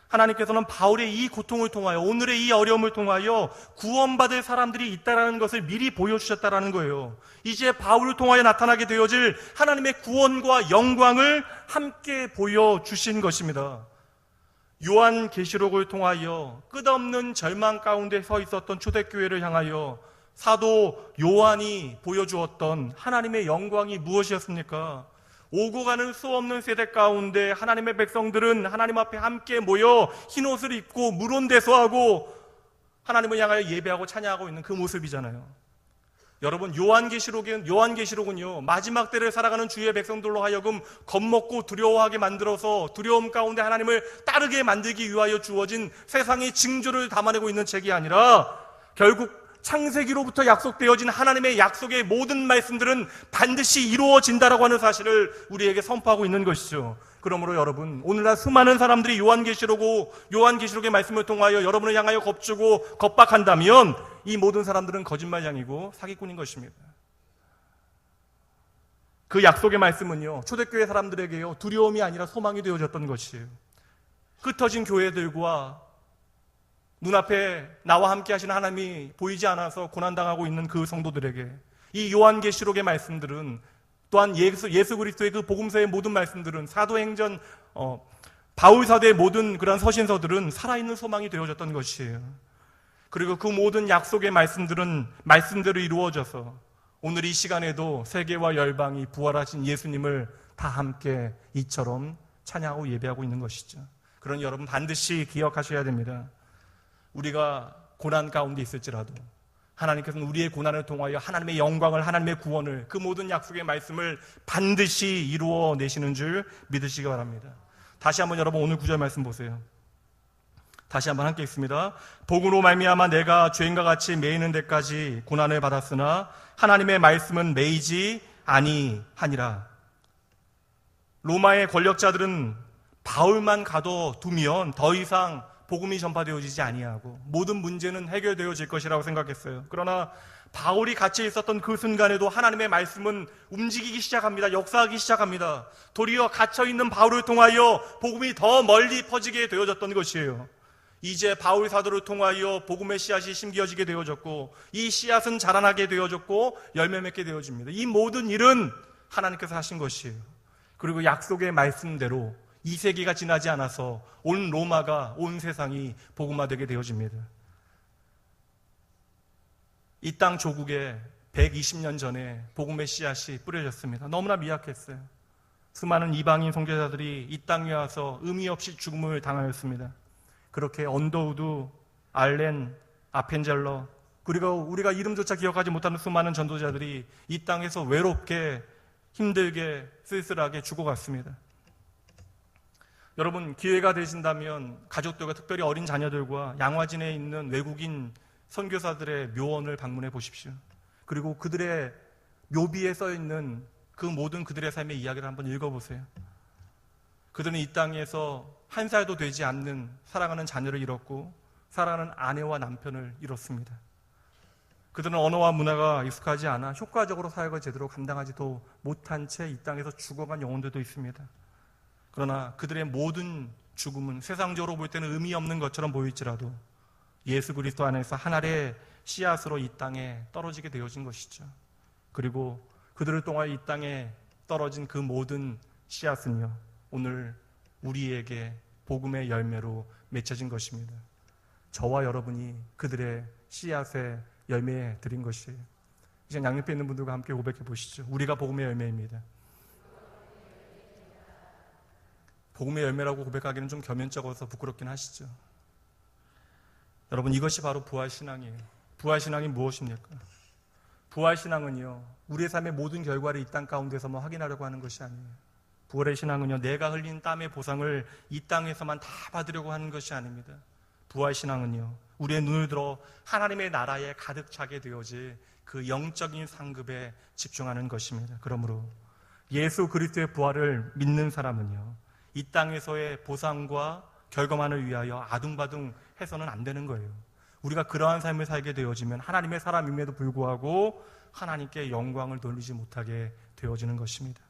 하나님께서는 바울의 이 고통을 통하여, 오늘의 이 어려움을 통하여 구원받을 사람들이 있다는 것을 미리 보여주셨다는 거예요. 이제 바울을 통하여 나타나게 되어질 하나님의 구원과 영광을 함께 보여주신 것입니다. 요한계시록을 통하여 끝없는 절망 가운데 서 있었던 초대교회를 향하여 사도 요한이 보여주었던 하나님의 영광이 무엇이었습니까? 오고 가는 수없는 세대 가운데 하나님의 백성들은 하나님 앞에 함께 모여 흰옷을 입고 물온대소하고 하나님을 향하여 예배하고 찬양하고 있는 그 모습이잖아요. 여러분, 요한계시록은요, 마지막 때를 살아가는 주의 백성들로 하여금 겁먹고 두려워하게 만들어서 두려움 가운데 하나님을 따르게 만들기 위하여 주어진 세상의 징조를 담아내고 있는 책이 아니라 결국 창세기로부터 약속되어진 하나님의 약속의 모든 말씀들은 반드시 이루어진다라고 하는 사실을 우리에게 선포하고 있는 것이죠. 그러므로 여러분, 오늘날 수많은 사람들이 요한계시록의 말씀을 통하여 여러분을 향하여 겁주고 겁박한다면 이 모든 사람들은 거짓말장이고 사기꾼인 것입니다. 그 약속의 말씀은요, 초대교회 사람들에게요, 두려움이 아니라 소망이 되어졌던 것이에요. 흩어진 교회들과 눈앞에 나와 함께 하시는 하나님이 보이지 않아서 고난당하고 있는 그 성도들에게 이 요한계시록의 말씀들은, 또한 예수 그리스도의 그 복음서의 모든 말씀들은, 사도행전, 바울 사도의 모든 그런 서신서들은 살아있는 소망이 되어졌던 것이에요. 그리고 그 모든 약속의 말씀들은 말씀대로 이루어져서 오늘 이 시간에도 세계와 열방이 부활하신 예수님을 다 함께 이처럼 찬양하고 예배하고 있는 것이죠. 그러니 여러분, 반드시 기억하셔야 됩니다. 우리가 고난 가운데 있을지라도 하나님께서는 우리의 고난을 통하여 하나님의 영광을, 하나님의 구원을, 그 모든 약속의 말씀을 반드시 이루어내시는 줄 믿으시기 바랍니다. 다시 한번 여러분, 오늘 구절 말씀 보세요. 다시 한번 함께 읽습니다. 복음으로 말미암아 내가 죄인과 같이 매이는 데까지 고난을 받았으나 하나님의 말씀은 매이지 아니하니라. 로마의 권력자들은 바울만 가둬두면 더 이상 복음이 전파되어지지 아니하고 모든 문제는 해결되어질 것이라고 생각했어요. 그러나 바울이 갇혀 있었던 그 순간에도 하나님의 말씀은 움직이기 시작합니다. 역사하기 시작합니다. 도리어 갇혀있는 바울을 통하여 복음이 더 멀리 퍼지게 되어졌던 것이에요. 이제 바울 사도를 통하여 복음의 씨앗이 심겨지게 되어졌고, 이 씨앗은 자라나게 되어졌고 열매 맺게 되어집니다. 이 모든 일은 하나님께서 하신 것이에요. 그리고 약속의 말씀대로 2세기가 지나지 않아서 온 로마가, 온 세상이 복음화되게 되어집니다. 이 땅 조국에 120년 전에 복음의 씨앗이 뿌려졌습니다. 너무나 미약했어요. 수많은 이방인 선교사들이 이 땅에 와서 의미 없이 죽음을 당하였습니다. 그렇게 언더우드, 알렌, 아펜젤러, 그리고 우리가 이름조차 기억하지 못하는 수많은 전도자들이 이 땅에서 외롭게, 힘들게, 쓸쓸하게 죽어갔습니다. 여러분, 기회가 되신다면 가족들과, 특별히 어린 자녀들과 양화진에 있는 외국인 선교사들의 묘원을 방문해 보십시오. 그리고 그들의 묘비에 써있는 그 모든 그들의 삶의 이야기를 한번 읽어보세요. 그들은 이 땅에서 한 살도 되지 않는 사랑하는 자녀를 잃었고 사랑하는 아내와 남편을 잃었습니다. 그들은 언어와 문화가 익숙하지 않아 효과적으로 사역을 제대로 감당하지도 못한 채 이 땅에서 죽어간 영혼들도 있습니다. 그러나 그들의 모든 죽음은 세상적으로 볼 때는 의미 없는 것처럼 보일지라도 예수 그리스도 안에서 하나의 씨앗으로 이 땅에 떨어지게 되어진 것이죠. 그리고 그들을 통하여 이 땅에 떨어진 그 모든 씨앗은요, 오늘 우리에게 복음의 열매로 맺혀진 것입니다. 저와 여러분이 그들의 씨앗의 열매에 드린 것이에요. 이제 양옆에 있는 분들과 함께 고백해 보시죠. 우리가 복음의 열매입니다. 복음의 열매라고 고백하기는 좀 겸연쩍어서 부끄럽긴 하시죠. 여러분, 이것이 바로 부활신앙이에요. 부활신앙이 무엇입니까? 부활신앙은요, 우리의 삶의 모든 결과를 이 땅 가운데서만 확인하려고 하는 것이 아니에요. 부활의 신앙은요, 내가 흘린 땀의 보상을 이 땅에서만 다 받으려고 하는 것이 아닙니다. 부활신앙은요, 우리의 눈을 들어 하나님의 나라에 가득 차게 되어질 그 영적인 상급에 집중하는 것입니다. 그러므로 예수 그리스도의 부활을 믿는 사람은요, 이 땅에서의 보상과 결과만을 위하여 아둥바둥 해서는 안 되는 거예요. 우리가 그러한 삶을 살게 되어지면 하나님의 사람임에도 불구하고 하나님께 영광을 돌리지 못하게 되어지는 것입니다.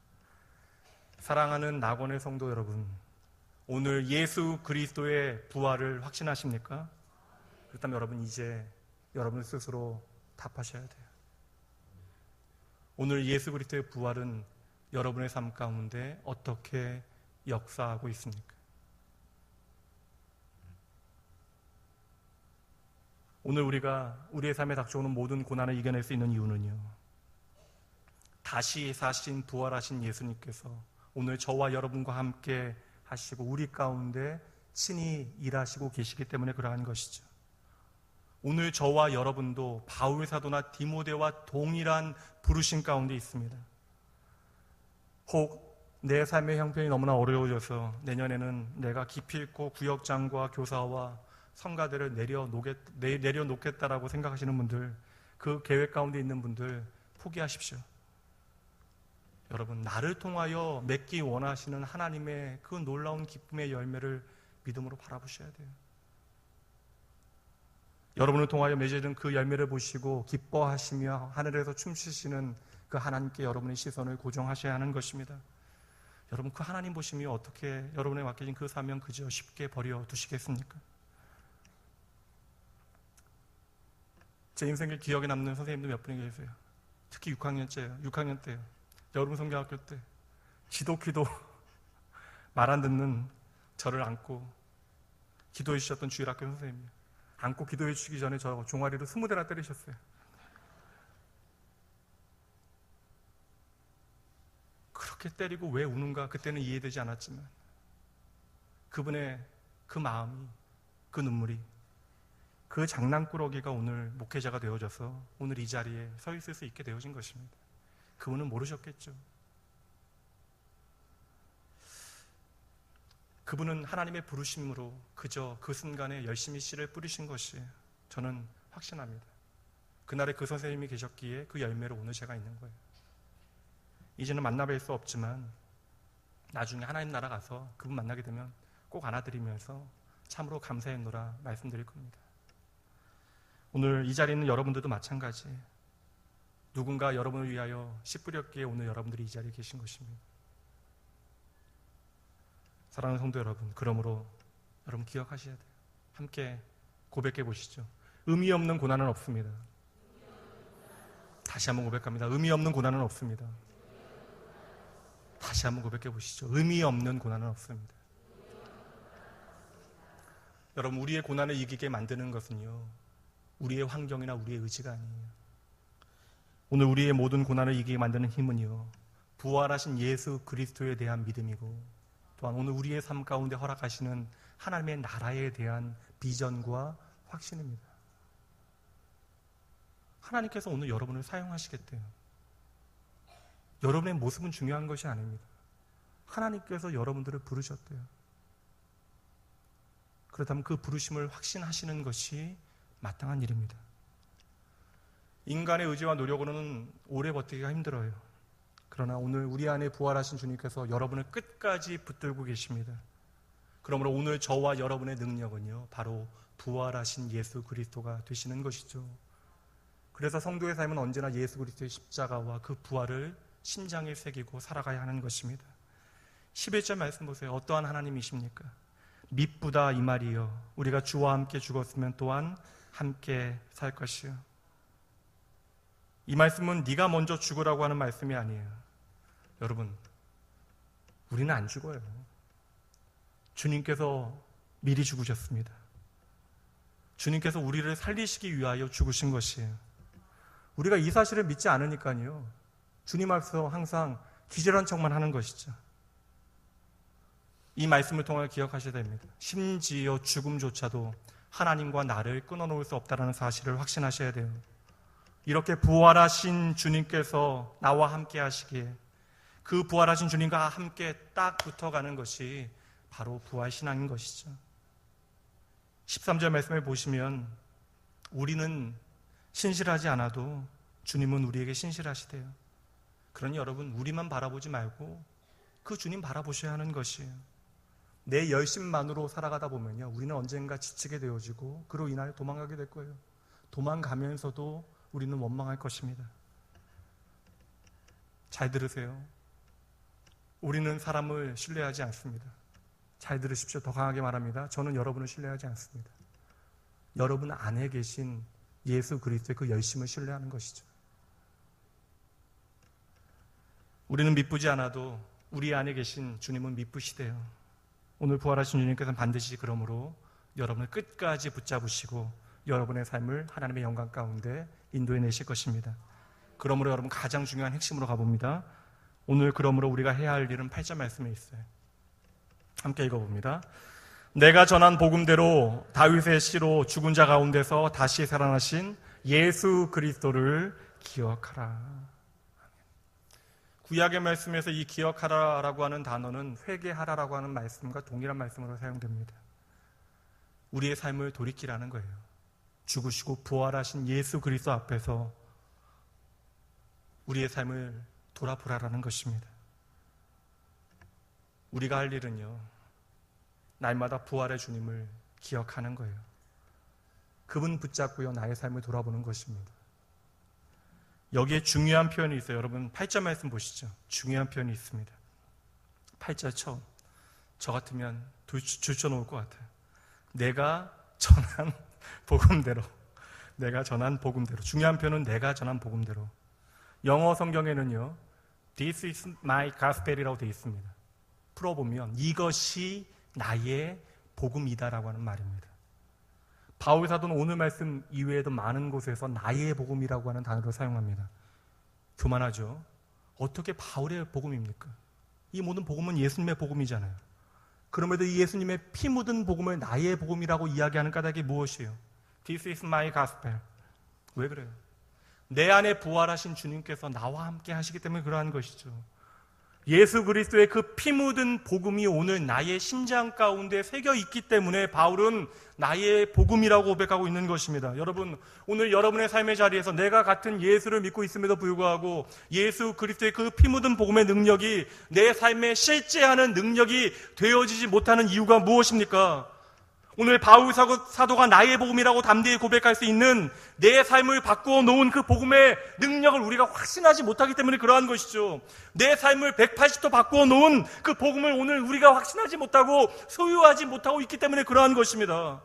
사랑하는 낙원의 성도 여러분, 오늘 예수 그리스도의 부활을 확신하십니까? 그렇다면 여러분, 이제 여러분 스스로 답하셔야 돼요. 오늘 예수 그리스도의 부활은 여러분의 삶 가운데 어떻게 역사하고 있습니까? 오늘 우리가 우리의 삶에 닥쳐오는 모든 고난을 이겨낼 수 있는 이유는요, 다시 사신 부활하신 예수님께서 오늘 저와 여러분과 함께 하시고 우리 가운데 친히 일하시고 계시기 때문에 그러한 것이죠. 오늘 저와 여러분도 바울 사도나 디모데와 동일한 부르심 가운데 있습니다. 혹 내 삶의 형편이 너무나 어려워져서 내년에는 내가 기필코 구역장과 교사와 성가대를 내려놓겠다라고 생각하시는 분들, 그 계획 가운데 있는 분들 포기하십시오. 여러분, 나를 통하여 맺기 원하시는 하나님의 그 놀라운 기쁨의 열매를 믿음으로 바라보셔야 돼요. 여러분을 통하여 맺어지는 그 열매를 보시고 기뻐하시며 하늘에서 춤추시는 그 하나님께 여러분의 시선을 고정하셔야 하는 것입니다. 여러분, 그 하나님 보시며 어떻게 여러분에 맡겨진 그 사명 그저 쉽게 버려두시겠습니까? 제 인생에 기억에 남는 선생님도 몇 분이 계세요. 특히 6학년 때요. 여러분 성경학교 때 지독히도 말 안 듣는 저를 안고 기도해 주셨던 주일학교 선생님이요. 안고 기도해 주시기 전에 저 종아리로 20대나 때리셨어요. 그렇게 때리고 왜 우는가 그때는 이해되지 않았지만 그분의 그 마음이, 그 눈물이, 그 장난꾸러기가 오늘 목회자가 되어져서 오늘 이 자리에 서 있을 수 있게 되어진 것입니다. 그분은 모르셨겠죠. 그분은 하나님의 부르심으로 그저 그 순간에 열심히 씨를 뿌리신 것이 저는 확신합니다. 그날에 그 선생님이 계셨기에 그 열매로 오늘 제가 있는 거예요. 이제는 만나뵐 수 없지만 나중에 하나님 나라 가서 그분 만나게 되면 꼭 안아드리면서 참으로 감사했노라 말씀드릴 겁니다. 오늘 이 자리에 있는 여러분들도 마찬가지. 누군가 여러분을 위하여 씨 뿌렸기에 오늘 여러분들이 이 자리에 계신 것입니다. 사랑하는 성도 여러분, 그러므로 여러분 기억하셔야 돼요. 함께 고백해 보시죠. 의미 없는 고난은 없습니다. 다시 한번 고백합니다. 의미 없는 고난은 없습니다. 다시 한번 고백해 보시죠. 의미 없는 고난은 없습니다. 여러분, 우리의 고난을 이기게 만드는 것은요, 우리의 환경이나 우리의 의지가 아니에요. 오늘 우리의 모든 고난을 이기게 만드는 힘은요, 부활하신 예수 그리스도에 대한 믿음이고, 또한 오늘 우리의 삶 가운데 허락하시는 하나님의 나라에 대한 비전과 확신입니다. 하나님께서 오늘 여러분을 사용하시겠대요. 여러분의 모습은 중요한 것이 아닙니다. 하나님께서 여러분들을 부르셨대요. 그렇다면 그 부르심을 확신하시는 것이 마땅한 일입니다. 인간의 의지와 노력으로는 오래 버티기가 힘들어요. 그러나 오늘 우리 안에 부활하신 주님께서 여러분을 끝까지 붙들고 계십니다. 그러므로 오늘 저와 여러분의 능력은요, 바로 부활하신 예수 그리스도가 되시는 것이죠. 그래서 성도의 삶은 언제나 예수 그리스도의 십자가와 그 부활을 심장에 새기고 살아가야 하는 것입니다. 11절 말씀 보세요. 어떠한 하나님이십니까? 미쁘다 이 말이요, 우리가 주와 함께 죽었으면 또한 함께 살 것이요. 이 말씀은 네가 먼저 죽으라고 하는 말씀이 아니에요. 여러분, 우리는 안 죽어요. 주님께서 미리 죽으셨습니다. 주님께서 우리를 살리시기 위하여 죽으신 것이에요. 우리가 이 사실을 믿지 않으니까요, 주님 앞에서 항상 기절한 척만 하는 것이죠. 이 말씀을 통해 기억하셔야 됩니다. 심지어 죽음조차도 하나님과 나를 끊어놓을 수 없다는 사실을 확신하셔야 돼요. 이렇게 부활하신 주님께서 나와 함께 하시기에 그 부활하신 주님과 함께 딱 붙어가는 것이 바로 부활신앙인 것이죠. 13절 말씀을 보시면 우리는 신실하지 않아도 주님은 우리에게 신실하시대요. 그러니 여러분, 우리만 바라보지 말고 그 주님 바라보셔야 하는 것이에요. 내 열심만으로 살아가다 보면요, 우리는 언젠가 지치게 되어지고 그로 인하여 도망가게 될 거예요. 도망가면서도 우리는 원망할 것입니다. 잘 들으세요. 우리는 사람을 신뢰하지 않습니다. 잘 들으십시오. 더 강하게 말합니다. 저는 여러분을 신뢰하지 않습니다. 여러분 안에 계신 예수 그리스도의 그 열심을 신뢰하는 것이죠. 우리는 미쁘지 않아도 우리 안에 계신 주님은 미쁘시대요. 오늘 부활하신 주님께서는 반드시 그러므로 여러분을 끝까지 붙잡으시고 여러분의 삶을 하나님의 영광 가운데 인도해 내실 것입니다. 그러므로 여러분, 가장 중요한 핵심으로 가봅니다. 오늘 그러므로 우리가 해야 할 일은 8절 말씀에 있어요. 함께 읽어봅니다. 내가 전한 복음대로 다윗의 씨로 죽은 자 가운데서 다시 살아나신 예수 그리스도를 기억하라. 구약의 말씀에서 이 기억하라라고 하는 단어는 회개하라라고 하는 말씀과 동일한 말씀으로 사용됩니다. 우리의 삶을 돌이키라는 거예요. 죽으시고 부활하신 예수 그리스도 앞에서 우리의 삶을 돌아보라라는 것입니다. 우리가 할 일은요, 날마다 부활의 주님을 기억하는 거예요. 그분 붙잡고요, 나의 삶을 돌아보는 것입니다. 여기에 중요한 표현이 있어요. 여러분 8절 말씀 보시죠. 중요한 표현이 있습니다. 8절 처음, 저 같으면 줄쳐놓을 것 같아요. 내가 전한 복음대로. 내가 전한 복음대로. 중요한 표현은 내가 전한 복음대로. 영어 성경에는요, This is my gospel이라고 되어 있습니다. 풀어보면 이것이 나의 복음이다라고 하는 말입니다. 바울 사도는 오늘 말씀 이외에도 많은 곳에서 나의 복음이라고 하는 단어를 사용합니다. 교만하죠? 어떻게 바울의 복음입니까? 이 모든 복음은 예수님의 복음이잖아요. 그럼에도 이 예수님의 피 묻은 복음을 나의 복음이라고 이야기하는 까닭이 무엇이에요? This is my gospel. 왜 그래요? 내 안에 부활하신 주님께서 나와 함께 하시기 때문에 그러한 것이죠. 예수 그리스도의 그 피 묻은 복음이 오늘 나의 심장 가운데 새겨 있기 때문에 바울은 나의 복음이라고 고백하고 있는 것입니다. 여러분, 오늘 여러분의 삶의 자리에서 내가 같은 예수를 믿고 있음에도 불구하고 예수 그리스도의 그 피 묻은 복음의 능력이 내 삶에 실제하는 능력이 되어지지 못하는 이유가 무엇입니까? 오늘 바울 사도가 나의 복음이라고 담대히 고백할 수 있는 내 삶을 바꾸어 놓은 그 복음의 능력을 우리가 확신하지 못하기 때문에 그러한 것이죠. 내 삶을 180도 바꾸어 놓은 그 복음을 오늘 우리가 확신하지 못하고 소유하지 못하고 있기 때문에 그러한 것입니다.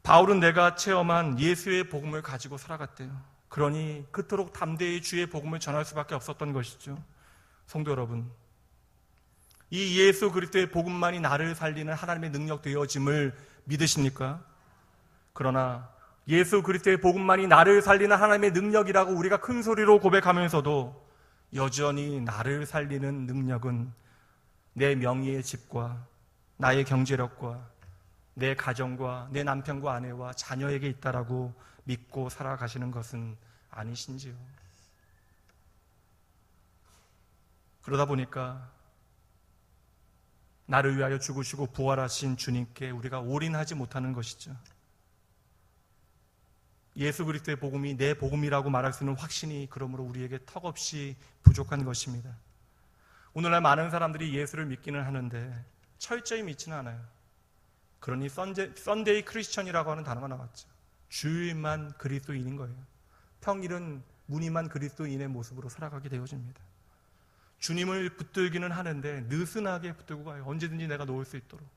바울은 내가 체험한 예수의 복음을 가지고 살아갔대요. 그러니 그토록 담대히 주의 복음을 전할 수밖에 없었던 것이죠. 성도 여러분, 이 예수 그리스도의 복음만이 나를 살리는 하나님의 능력 되어짐을 믿으십니까? 그러나 예수 그리스도의 복음만이 나를 살리는 하나님의 능력이라고 우리가 큰 소리로 고백하면서도 여전히 나를 살리는 능력은 내 명예의 집과 나의 경제력과 내 가정과 내 남편과 아내와 자녀에게 있다라고 믿고 살아가시는 것은 아니신지요? 그러다 보니까 나를 위하여 죽으시고 부활하신 주님께 우리가 올인하지 못하는 것이죠. 예수 그리스도의 복음이 내 복음이라고 말할 수 있는 확신이 그러므로 우리에게 턱없이 부족한 것입니다. 오늘날 많은 사람들이 예수를 믿기는 하는데 철저히 믿지는 않아요. 그러니 썬데이 크리스천이라고 하는 단어가 나왔죠. 주일만 그리스도인인 거예요. 평일은 무늬만 그리스도인의 모습으로 살아가게 되어집니다. 주님을 붙들기는 하는데 느슨하게 붙들고 가요. 언제든지 내가 놓을 수 있도록.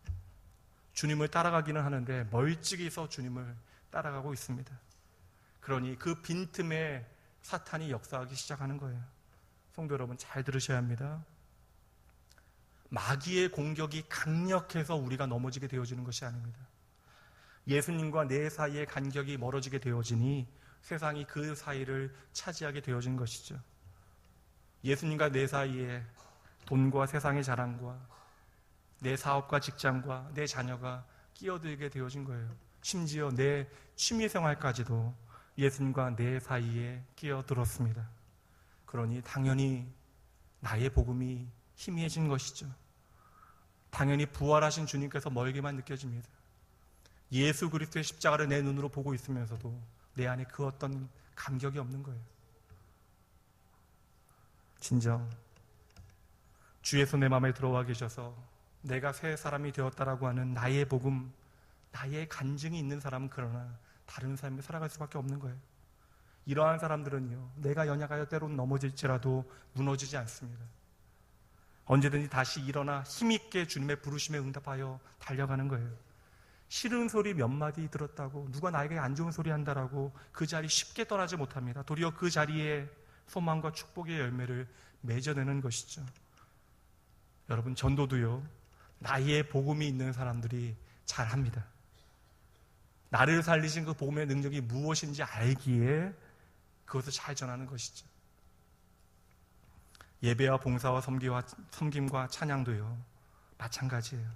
주님을 따라가기는 하는데 멀찍이서 주님을 따라가고 있습니다. 그러니 그 빈틈에 사탄이 역사하기 시작하는 거예요. 성도 여러분, 잘 들으셔야 합니다. 마귀의 공격이 강력해서 우리가 넘어지게 되어지는 것이 아닙니다. 예수님과 내 사이의 간격이 멀어지게 되어지니 세상이 그 사이를 차지하게 되어진 것이죠. 예수님과 내 사이에 돈과 세상의 자랑과 내 사업과 직장과 내 자녀가 끼어들게 되어진 거예요. 심지어 내 취미생활까지도 예수님과 내 사이에 끼어들었습니다. 그러니 당연히 나의 복음이 희미해진 것이죠. 당연히 부활하신 주님께서 멀게만 느껴집니다. 예수 그리스도의 십자가를 내 눈으로 보고 있으면서도 내 안에 그 어떤 감격이 없는 거예요. 진정 주 예수 내 마음에 들어와 계셔서 내가 새 사람이 되었다라고 하는 나의 복음, 나의 간증이 있는 사람은 그러나 다른 삶을 살아갈 수밖에 없는 거예요. 이러한 사람들은요, 내가 연약하여 때로는 넘어질지라도 무너지지 않습니다. 언제든지 다시 일어나 힘있게 주님의 부르심에 응답하여 달려가는 거예요. 싫은 소리 몇 마디 들었다고 누가 나에게 안 좋은 소리 한다라고 그 자리 쉽게 떠나지 못합니다. 도리어 그 자리에 소망과 축복의 열매를 맺어내는 것이죠. 여러분, 전도도요, 나의 복음이 있는 사람들이 잘합니다. 나를 살리신 그 복음의 능력이 무엇인지 알기에 그것을 잘 전하는 것이죠. 예배와 봉사와 섬김과 찬양도요, 마찬가지예요.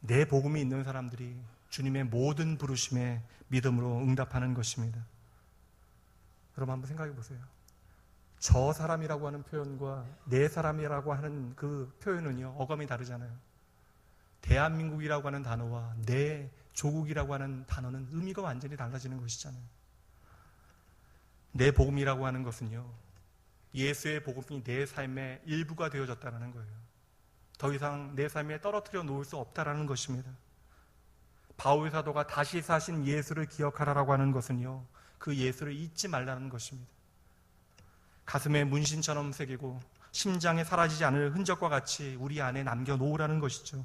내 복음이 있는 사람들이 주님의 모든 부르심에 믿음으로 응답하는 것입니다. 여러분 한번 생각해 보세요. 저 사람이라고 하는 표현과 내 사람이라고 하는 그 표현은요, 어감이 다르잖아요. 대한민국이라고 하는 단어와 내 조국이라고 하는 단어는 의미가 완전히 달라지는 것이잖아요. 내 복음이라고 하는 것은요, 예수의 복음이 내 삶의 일부가 되어졌다는 거예요. 더 이상 내 삶에 떨어뜨려 놓을 수 없다는 것입니다. 바울 사도가 다시 사신 예수를 기억하라라고 하는 것은요, 그 예수를 잊지 말라는 것입니다. 가슴에 문신처럼 새기고 심장에 사라지지 않을 흔적과 같이 우리 안에 남겨놓으라는 것이죠.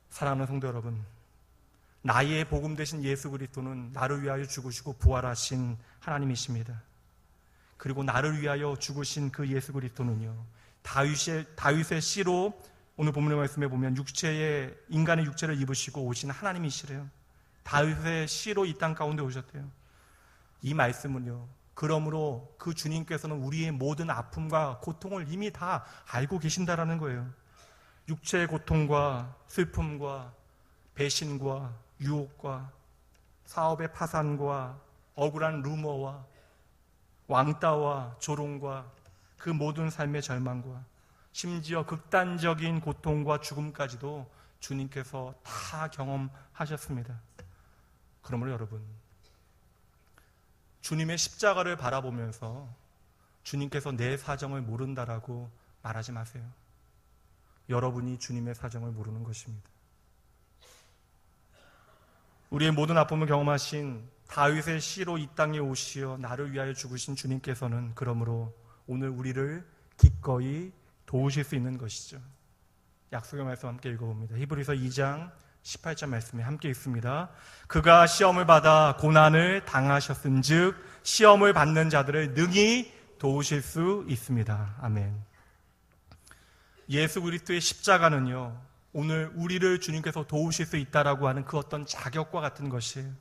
사랑하는 성도 여러분, 나의 복음 되신 예수 그리스도는 나를 위하여 죽으시고 부활하신 하나님이십니다. 그리고 나를 위하여 죽으신 그 예수 그리스도는요, 다윗의 씨로 오늘 본문의 말씀에 보면 인간의 육체를 입으시고 오신 하나님이시래요. 다윗의 씨로 이 땅 가운데 오셨대요. 이 말씀은요, 그러므로 그 주님께서는 우리의 모든 아픔과 고통을 이미 다 알고 계신다라는 거예요. 육체의 고통과 슬픔과 배신과 유혹과 사업의 파산과 억울한 루머와 왕따와 조롱과 그 모든 삶의 절망과 심지어 극단적인 고통과 죽음까지도 주님께서 다 경험하셨습니다. 그러므로 여러분, 주님의 십자가를 바라보면서 주님께서 내 사정을 모른다라고 말하지 마세요. 여러분이 주님의 사정을 모르는 것입니다. 우리의 모든 아픔을 경험하신 다윗의 씨로 이 땅에 오시어 나를 위하여 죽으신 주님께서는 그러므로 오늘 우리를 기꺼이 도우실 수 있는 것이죠. 약속의 말씀 함께 읽어봅니다. 히브리서 2장 18절 말씀에 함께 읽습니다. 그가 시험을 받아 고난을 당하셨은즉 시험을 받는 자들을 능히 도우실 수 있습니다. 아멘. 예수 그리스도의 십자가는요, 오늘 우리를 주님께서 도우실 수 있다라고 하는 그 어떤 자격과 같은 것이에요.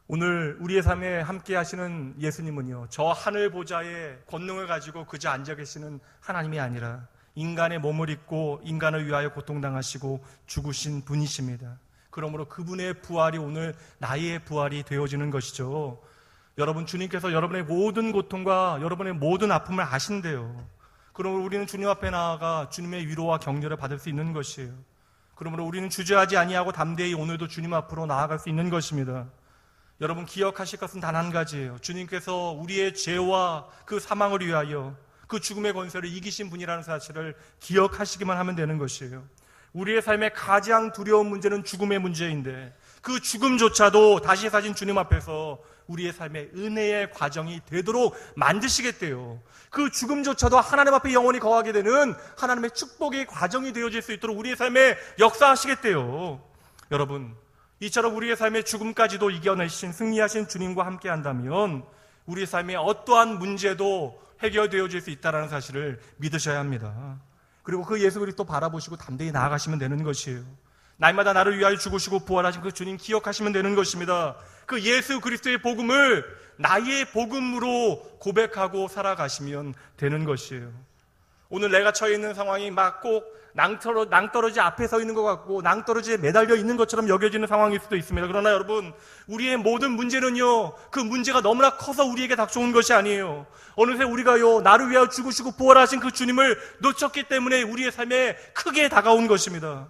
오늘 우리의 삶에 함께 하시는 예수님은요, 저 하늘 보좌의 권능을 가지고 그저 앉아 계시는 하나님이 아니라 인간의 몸을 입고 인간을 위하여 고통당하시고 죽으신 분이십니다. 그러므로 그분의 부활이 오늘 나의 부활이 되어지는 것이죠. 여러분, 주님께서 여러분의 모든 고통과 여러분의 모든 아픔을 아신대요. 그러므로 우리는 주님 앞에 나아가 주님의 위로와 격려를 받을 수 있는 것이에요. 그러므로 우리는 주저하지 아니하고 담대히 오늘도 주님 앞으로 나아갈 수 있는 것입니다. 여러분, 기억하실 것은 단 한 가지예요. 주님께서 우리의 죄와 그 사망을 위하여 그 죽음의 권세를 이기신 분이라는 사실을 기억하시기만 하면 되는 것이에요. 우리의 삶의 가장 두려운 문제는 죽음의 문제인데 그 죽음조차도 다시 사신 주님 앞에서 우리의 삶의 은혜의 과정이 되도록 만드시겠대요. 그 죽음조차도 하나님 앞에 영원히 거하게 되는 하나님의 축복의 과정이 되어질 수 있도록 우리의 삶에 역사하시겠대요. 여러분, 이처럼 우리의 삶의 죽음까지도 이겨내신 승리하신 주님과 함께 한다면 우리의 삶의 어떠한 문제도 해결되어질 수 있다는 사실을 믿으셔야 합니다. 그리고 그 예수 그리스도 바라보시고 담대히 나아가시면 되는 것이에요. 날마다 나를 위하여 죽으시고 부활하신 그 주님 기억하시면 되는 것입니다. 그 예수 그리스도의 복음을 나의 복음으로 고백하고 살아가시면 되는 것이에요. 오늘 내가 처해 있는 상황이 막 꼭 낭떠러지 앞에 서 있는 것 같고 낭떠러지에 매달려 있는 것처럼 여겨지는 상황일 수도 있습니다. 그러나 여러분, 우리의 모든 문제는요, 그 문제가 너무나 커서 우리에게 닥쳐온 것이 아니에요. 어느새 우리가요, 나를 위하여 죽으시고 부활하신 그 주님을 놓쳤기 때문에 우리의 삶에 크게 다가온 것입니다.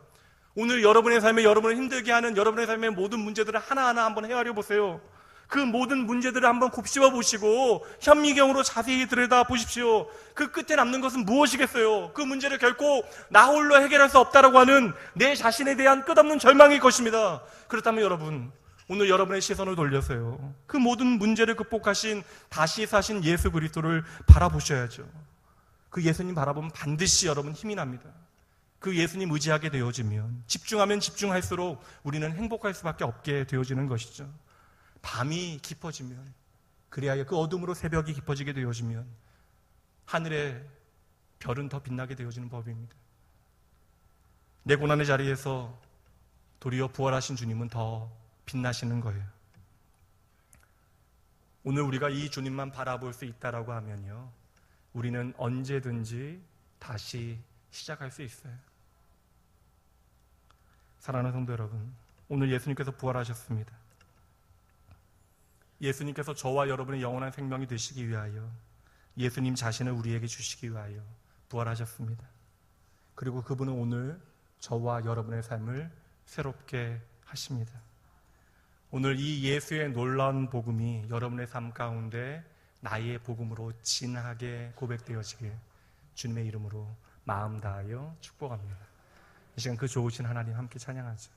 오늘 여러분의 삶에 여러분을 힘들게 하는 여러분의 삶의 모든 문제들을 하나하나 한번 헤아려 보세요. 그 모든 문제들을 한번 곱씹어 보시고 현미경으로 자세히 들여다 보십시오. 그 끝에 남는 것은 무엇이겠어요? 그 문제를 결코 나 홀로 해결할 수 없다라고 하는 내 자신에 대한 끝없는 절망일 것입니다. 그렇다면 여러분, 오늘 여러분의 시선을 돌려서요, 그 모든 문제를 극복하신 다시 사신 예수 그리스도를 바라보셔야죠. 그 예수님 바라보면 반드시 여러분 힘이 납니다. 그 예수님 의지하게 되어지면 집중하면 집중할수록 우리는 행복할 수밖에 없게 되어지는 것이죠. 밤이 깊어지면, 그래야 그 어둠으로 새벽이 깊어지게 되어지면 하늘의 별은 더 빛나게 되어지는 법입니다. 내 고난의 자리에서 도리어 부활하신 주님은 더 빛나시는 거예요. 오늘 우리가 이 주님만 바라볼 수 있다라고 하면요, 우리는 언제든지 다시 시작할 수 있어요. 사랑하는 성도 여러분, 오늘 예수님께서 부활하셨습니다. 예수님께서 저와 여러분의 영원한 생명이 되시기 위하여 예수님 자신을 우리에게 주시기 위하여 부활하셨습니다. 그리고 그분은 오늘 저와 여러분의 삶을 새롭게 하십니다. 오늘 이 예수의 놀라운 복음이 여러분의 삶 가운데 나의 복음으로 진하게 고백되어지길 주님의 이름으로 마음 다하여 축복합니다. 이 시간 그 좋으신 하나님 함께 찬양하죠.